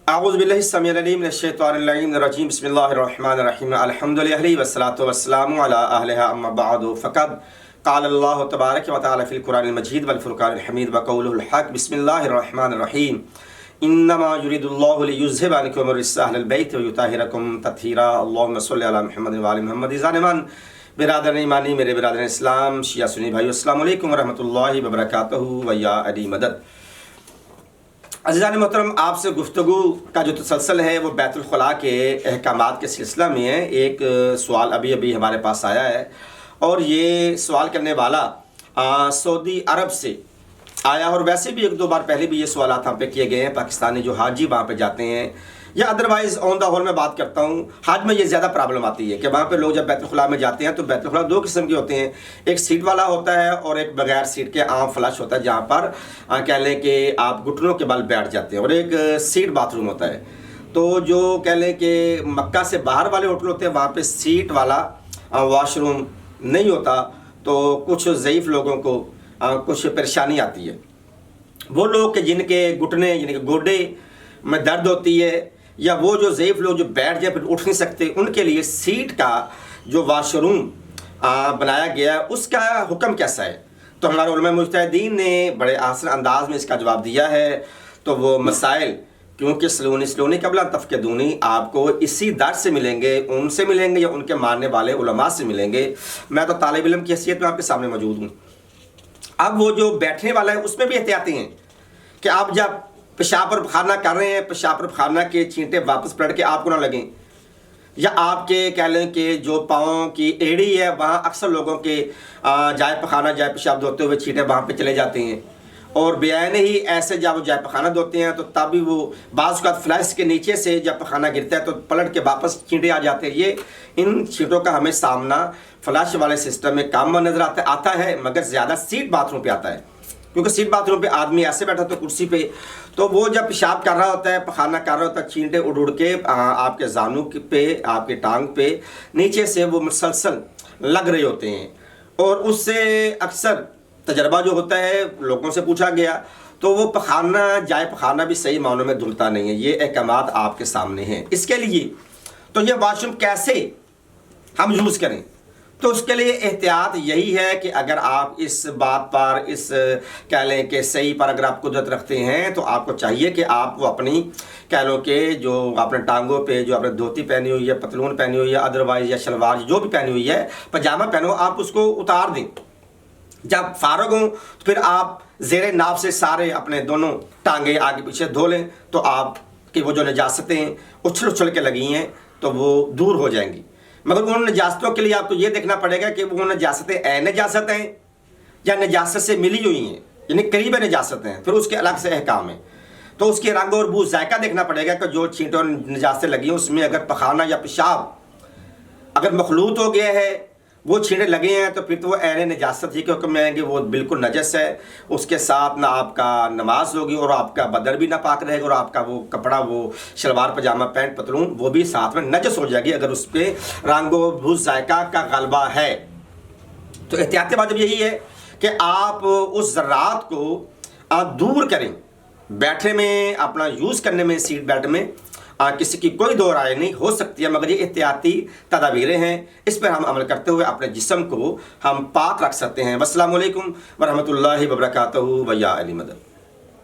اعوذ باللہ السمیع العلیم من الشیطان الرجیم بسم اللہ الرحمن الرحیم الحمدللہ والصلاة والسلام علی اہلہا اما بعد فقد قال اللہ تبارک و تعالی فی القرآن المجید والفرقان الحمید وقولہ الحق بسم اللہ الرحمن الرحیم انما یرید اللہ لیذہب عنکم الرجس اہل البیت ویطہرکم تطہیرا اللہم صلی علی محمد وعلی محمد ذانمان برادر ایمانی میرے برادر اسلام شیعہ سنی بھائیو السلام علیکم ورحمۃ اللہ وبرکاتہ ویا علی مدد۔ عزیزان محترم، آپ سے گفتگو کا جو تسلسل ہے وہ بیت الخلاء کے احکامات کے سلسلہ میں ہے۔ ایک سوال ابھی ہمارے پاس آیا ہے اور یہ سوال کرنے والا سعودی عرب سے آیا، اور ویسے بھی ایک دو بار پہلے بھی یہ سوالات ہم پہ کیے گئے ہیں۔ پاکستانی جو حاجی وہاں پہ جاتے ہیں یا ادروائز آن دا ہول میں بات کرتا ہوں، حج میں یہ زیادہ پرابلم آتی ہے کہ وہاں پہ لوگ جب بیت الخلاء میں جاتے ہیں تو بیت الخلاء دو قسم کے ہوتے ہیں، ایک سیٹ والا ہوتا ہے اور ایک بغیر سیٹ کے عام فلش ہوتا ہے جہاں پر کہہ لیں کہ آپ گھٹنوں کے بل بیٹھ جاتے ہیں، اور ایک سیٹ باتھ روم ہوتا ہے۔ تو جو کہہ لیں کہ مکہ سے باہر والے ہوٹل ہوتے ہیں وہاں پہ سیٹ والا واش روم نہیں ہوتا، تو کچھ ضعیف لوگوں کو کچھ پریشانی آتی ہے۔ وہ لوگ کہ جن کے گھٹنے یعنی کہ گوڈے میں درد ہوتی ہے، یا وہ جو ضعیف لوگ جو بیٹھ جائے پھر اٹھ نہیں سکتے، ان کے لیے سیٹ کا جو واش روم بنایا گیا ہے اس کا حکم کیسا ہے؟ تو ہمارے علماء مجتہدین نے بڑے آسان انداز میں اس کا جواب دیا ہے۔ تو وہ مسائل کیونکہ سلونی قبل تفقدونی آپ کو اسی درس سے ملیں گے، ان سے ملیں گے یا ان کے ماننے والے علماء سے ملیں گے۔ میں تو طالب علم کی حیثیت میں آپ کے سامنے موجود ہوں۔ اب وہ جو بیٹھنے والا ہے اس میں بھی احتیاطی ہیں کہ آپ جب پیشاب اور پخانہ کر رہے ہیں، پیشاب اور پخانہ کے چھینٹے واپس پلٹ کے آپ کو نہ لگیں، یا آپ کے کہہ لیں کہ جو پاؤں کی ایڑی ہے وہاں اکثر لوگوں کے جائے پخانہ جائے پیشاب دھوتے ہوئے چھینٹے وہاں پہ چلے جاتے ہیں، اور بیان ہی ایسے جب وہ جائے پخانہ دھوتے ہیں تو تب بھی وہ بعض اوقات فلیش کے نیچے سے جب پخانہ گرتا ہے تو پلٹ کے واپس چھینٹے آ جاتے ہیں۔ یہ ان چھینٹوں کا ہمیں سامنا فلش والے سسٹم میں کام نظر آتا ہے، مگر زیادہ سیٹ باتھ روم پہ آتا ہے، کیونکہ سیٹ باتھ روم پہ آدمی ایسے بیٹھا تو کرسی پہ، تو وہ جب پیشاب کر رہا ہوتا ہے پخانہ کر رہا ہوتا ہے چھینٹے اڑ کے آپ کے زانو پہ آپ کے ٹانگ پہ نیچے سے وہ مسلسل لگ رہے ہوتے ہیں، اور اس سے اکثر تجربہ جو ہوتا ہے لوگوں سے پوچھا گیا تو وہ پخانہ جائے پخانہ بھی صحیح معنوں میں دھلتا نہیں ہے۔ یہ احکامات آپ کے سامنے ہیں۔ اس کے لیے تو یہ واش روم کیسے ہم یوز کریں، تو اس کے لیے احتیاط یہی ہے کہ اگر آپ اس بات پر اس کہہ لیں کہ صحیح پر اگر آپ قدرت رکھتے ہیں تو آپ کو چاہیے کہ آپ وہ اپنی کہہ لو کہ جو اپنے ٹانگوں پہ جو اپنے دھوتی پہنی ہوئی ہے، پتلون پہنی ہوئی ہے، ادروائز یا شلوار جو بھی پہنی ہوئی ہے، پاجامہ پہنو، آپ اس کو اتار دیں۔ جب فارغ ہوں تو پھر آپ زیر ناف سے سارے اپنے دونوں ٹانگیں آگے پیچھے دھو لیں، تو آپ کی وہ جو نجاستیں اچھل کے لگی ہیں تو وہ دور ہو جائیں گی۔ مگر ان نجاستوں کے لیے آپ کو یہ دیکھنا پڑے گا کہ وہ نجاستیں نجاست ہیں یا نجاست سے ملی ہوئی ہیں، یعنی قریب نجاست ہیں، پھر اس کے الگ سے احکام ہیں۔ تو اس کے رنگ اور بو ذائقہ دیکھنا پڑے گا کہ جو چھینٹوں نجاستیں لگی ہیں اس میں اگر پخانہ یا پیشاب اگر مخلوط ہو گیا ہے، وہ چھینٹے لگے ہیں، تو پھر تو وہ عین نجاست ہی کے حکم میں آئیں گے، وہ بالکل نجس ہے۔ اس کے ساتھ نہ آپ کا نماز ہوگی اور آپ کا بدن بھی ناپاک رہے گا، اور آپ کا وہ کپڑا وہ شلوار پاجامہ پینٹ پتلون وہ بھی ساتھ میں نجس ہو جائے گی اگر اس پہ رنگ و بو ذائقہ کا غلبہ ہے۔ تو احتیاطی بات جب یہی ہے کہ آپ اس ذرات کو دور کریں۔ بیٹھنے میں اپنا یوز کرنے میں سیٹ بیلٹ میں کسی کی کوئی دو رائے نہیں ہو سکتی ہے، مگر یہ احتیاطی تدابیریں ہیں، اس پر ہم عمل کرتے ہوئے اپنے جسم کو ہم پاک رکھ سکتے ہیں۔ والسلام علیکم ورحمۃ اللہ وبرکاتہ ویا علی مدد۔